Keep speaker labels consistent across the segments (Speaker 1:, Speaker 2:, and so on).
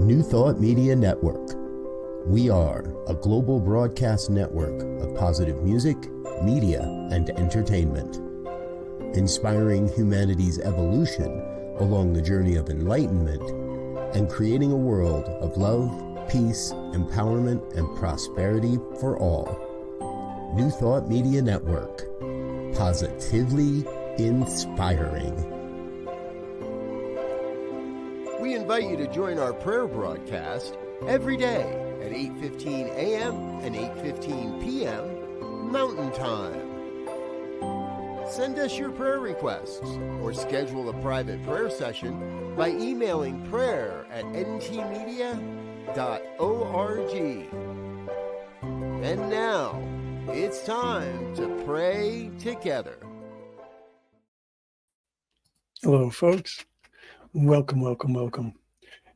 Speaker 1: New Thought Media Network. We are a global broadcast network of positive music, media, and entertainment, inspiring humanity's evolution along the journey of enlightenment and creating a world of love, peace, empowerment, and prosperity for all. New Thought Media Network. Positively inspiring. We invite you to join our prayer broadcast every day at 8:15 a.m. and 8:15 p.m. Mountain Time. Send us your prayer requests or schedule a private prayer session by emailing prayer@ntmedia.org. And now, it's time to pray together.
Speaker 2: Hello, folks. Welcome, welcome, welcome.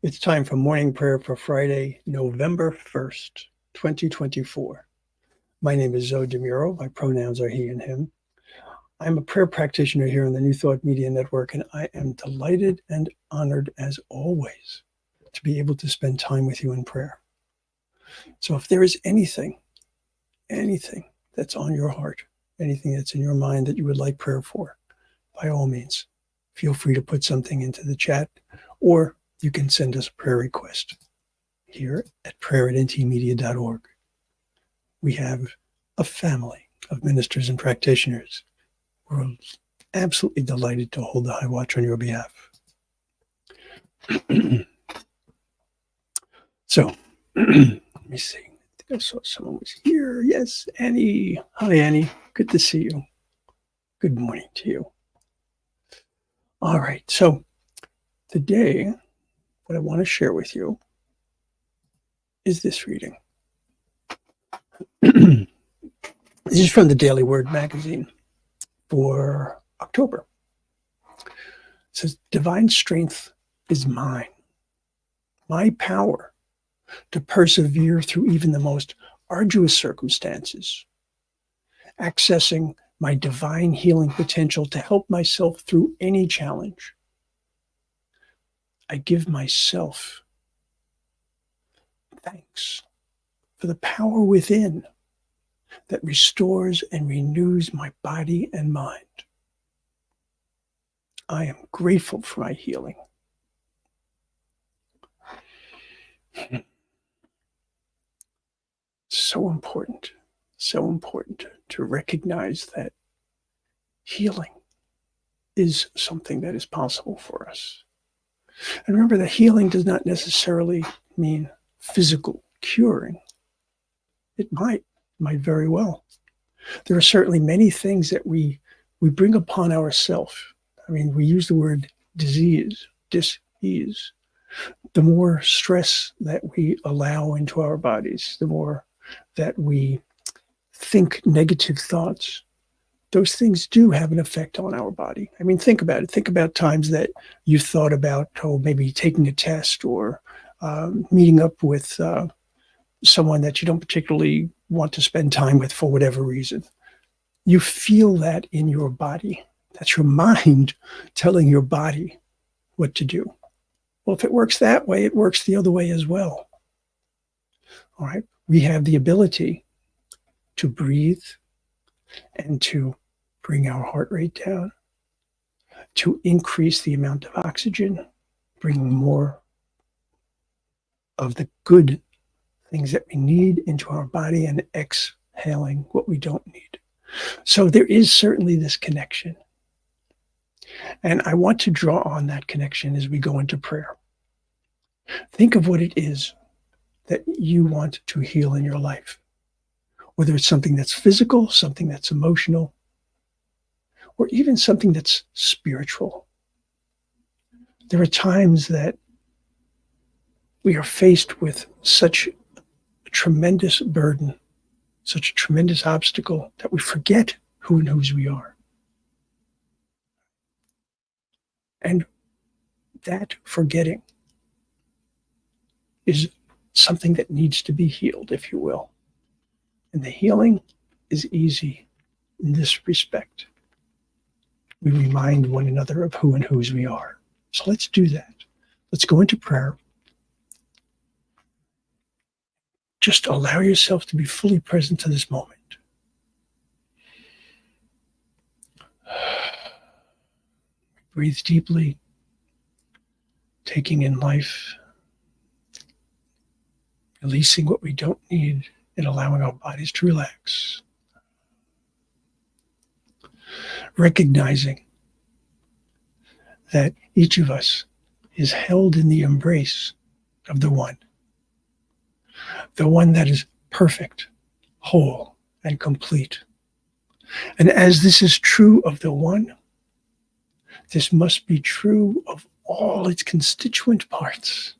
Speaker 2: It's time for morning prayer for Friday, November 1st, 2024. My name is Zoe Muro. My pronouns are he and him. I'm a prayer practitioner here on the New Thought Media Network, and I am delighted and honored, as always, to be able to spend time with you in prayer. So if there is anything that's on your heart, anything that's in your mind that you would like prayer for, by all means, feel free to put something into the chat, or you can send us a prayer request here at prayer@ntmedia.org. We have a family of ministers and practitioners. We're absolutely delighted to hold the high watch on your behalf. So, let me see. I think I saw someone was here. Yes, Annie. Hi, Annie. Good to see you. Good morning to you. All right, so today, what I want to share with you is this reading. This is from the Daily Word magazine for October. It says, "Divine strength is mine, my power to persevere through even the most arduous circumstances, accessing my divine healing potential to help myself through any challenge. I give myself thanks for the power within that restores and renews my body and mind. I am grateful for my healing. So important to recognize that healing is something that is possible for us. And remember that healing does not necessarily mean physical curing. It might very well. There are certainly many things that we bring upon ourselves. I mean, we use the word disease, dis-ease. The more stress that we allow into our bodies, the more that we think negative thoughts, those things do have an effect on our body. I mean, think about it. Think about times that you thought about, maybe taking a test or meeting up with someone that you don't particularly want to spend time with for whatever reason. You feel that in your body. That's your mind telling your body what to do. Well, if it works that way, it works the other way as well. All right. We have the ability to breathe and to bring our heart rate down, to increase the amount of oxygen, bringing more of the good things that we need into our body and exhaling what we don't need. So there is certainly this connection. And I want to draw on that connection as we go into prayer. Think of what it is that you want to heal in your life. Whether it's something that's physical, something that's emotional, or even something that's spiritual. There are times that we are faced with such a tremendous burden, such a tremendous obstacle, that we forget who and whose we are. And that forgetting is something that needs to be healed, if you will. And the healing is easy in this respect. We remind one another of who and whose we are. So let's do that. Let's go into prayer. Just allow yourself to be fully present to this moment. Breathe deeply, taking in life, releasing what we don't need, and allowing our bodies to relax. Recognizing that each of us is held in the embrace of the one that is perfect, whole, and complete. And as this is true of the one, this must be true of all its constituent parts.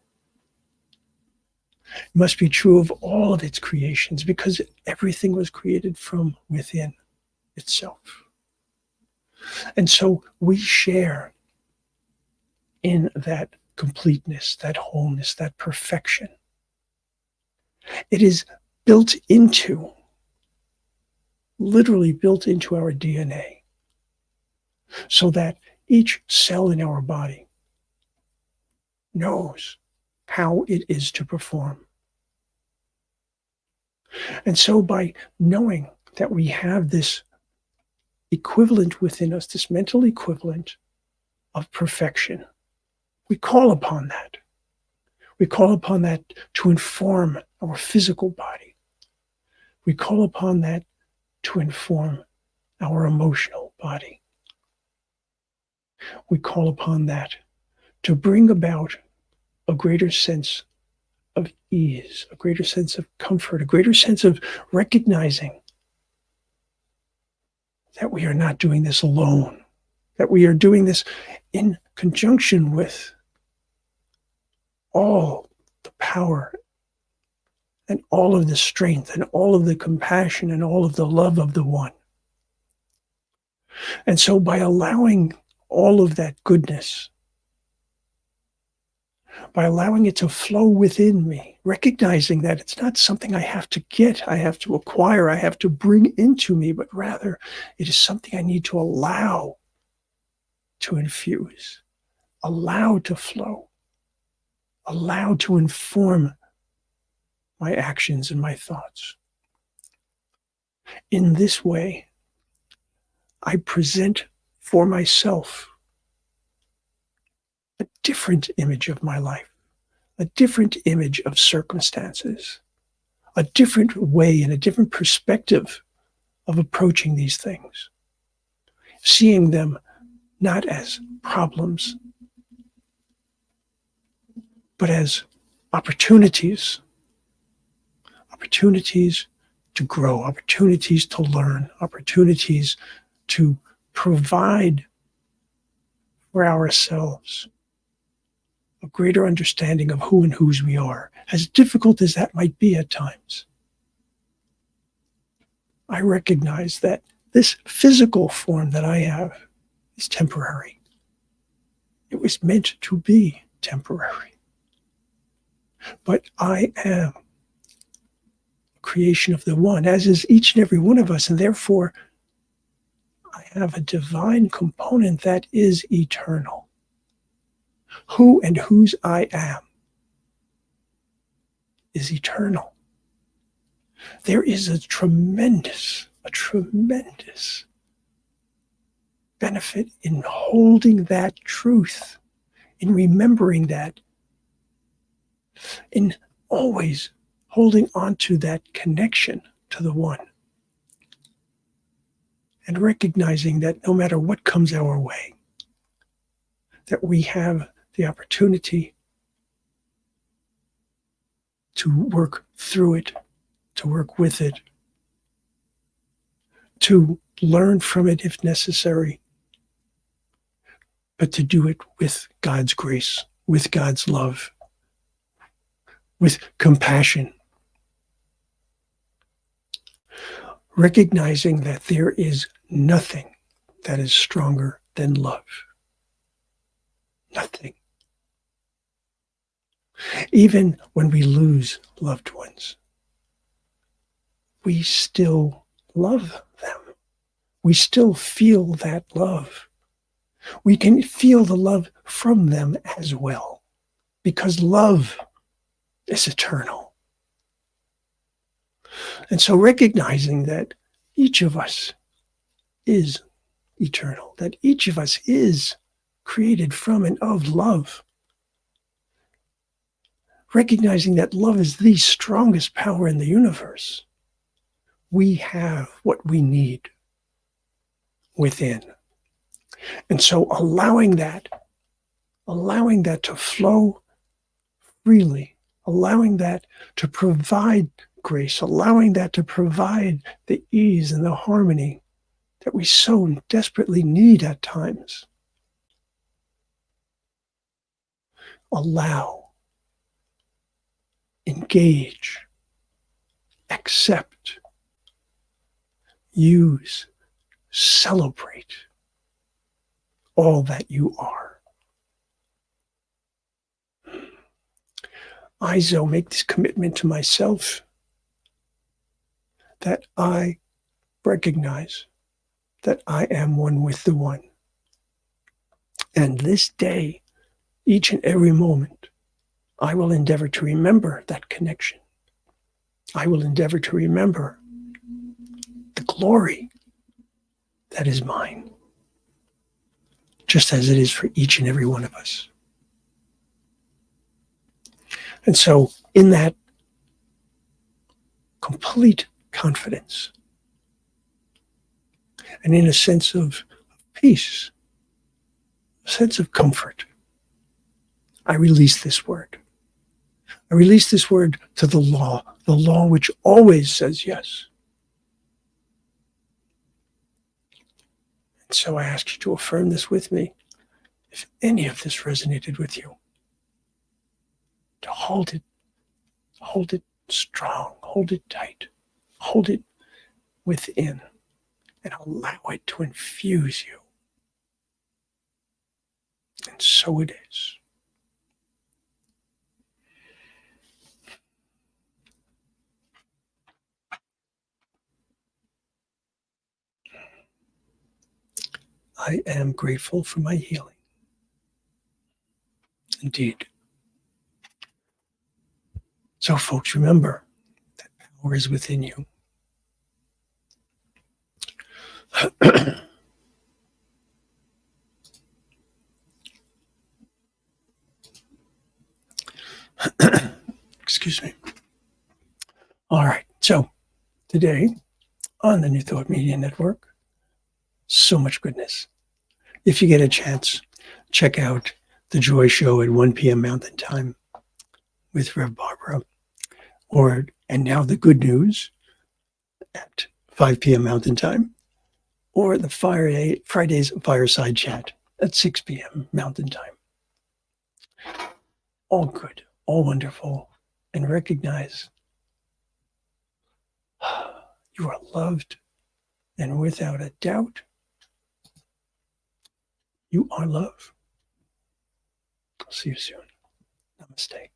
Speaker 2: It must be true of all of its creations, because everything was created from within itself. And so we share in that completeness, that wholeness, that perfection. It is built into, literally built into our DNA, so that each cell in our body knows how it is to perform. And so by knowing that we have this equivalent within us, this mental equivalent of perfection, we call upon that. We call upon that to inform our physical body. We call upon that to inform our emotional body. We call upon that to bring about a greater sense of ease, a greater sense of comfort, a greater sense of recognizing that we are not doing this alone, that we are doing this in conjunction with all the power and all of the strength and all of the compassion and all of the love of the one. And so by allowing all of that goodness, by allowing it to flow within me, recognizing that it's not something I have to get, I have to acquire, I have to bring into me, but rather it is something I need to allow to infuse, allow to flow, allow to inform my actions and my thoughts. In this way, I present for myself a different image of my life, a different image of circumstances, a different way and a different perspective of approaching these things, seeing them not as problems, but as opportunities to grow, opportunities to learn, opportunities to provide for ourselves a greater understanding of who and whose we are, as difficult as that might be at times. I recognize that this physical form that I have is temporary. It was meant to be temporary. But I am a creation of the one, as is each and every one of us, and therefore I have a divine component that is eternal. Who and whose I am is eternal. There is a tremendous benefit in holding that truth, in remembering that, in always holding on to that connection to the one, and recognizing that no matter what comes our way, that we have the opportunity to work through it, to work with it, to learn from it if necessary, but to do it with God's grace, with God's love, with compassion. Recognizing that there is nothing that is stronger than love. Nothing. Even when we lose loved ones, we still love them. We still feel that love. We can feel the love from them as well, because love is eternal. And so recognizing that each of us is eternal, that each of us is created from and of love. Recognizing that love is the strongest power in the universe. We have what we need within. And so allowing that to flow freely, allowing that to provide grace, allowing that to provide the ease and the harmony that we so desperately need at times. Allow, engage, accept, use, celebrate all that you are. I, Zoe, make this commitment to myself that I recognize that I am one with the One. And this day, each and every moment, I will endeavor to remember that connection. I will endeavor to remember the glory that is mine, just as it is for each and every one of us. And so, in that complete confidence, and in a sense of peace, a sense of comfort, I release this word. I release this word to the law which always says yes. And so I ask you to affirm this with me. If any of this resonated with you, to hold it strong, hold it tight, hold it within, and allow it to infuse you. And so it is. I am grateful for my healing. Indeed. So, folks, remember that power is within you. Excuse me. All right. So, today on the New Thought Media Network, so much goodness. If you get a chance, check out The Joy Show at 1 p.m. Mountain Time with Rev Barbara. And now the good news at 5 p.m. Mountain Time. Or the Friday's Fireside Chat at 6 p.m. Mountain Time. All good, all wonderful. And recognize you are loved. And without a doubt, you are love. I'll see you soon. Namaste.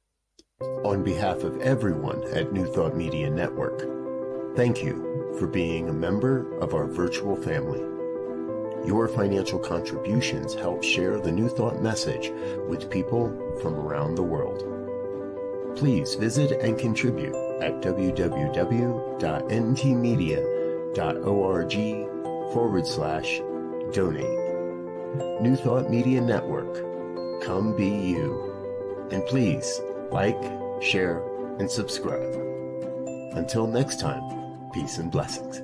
Speaker 1: On behalf of everyone at New Thought Media Network, thank you for being a member of our virtual family. Your financial contributions help share the New Thought message with people from around the world. Please visit and contribute at www.ntmedia.org/donate. New Thought Media Network, come be you. And please like, share, and subscribe. Until next time, peace and blessings.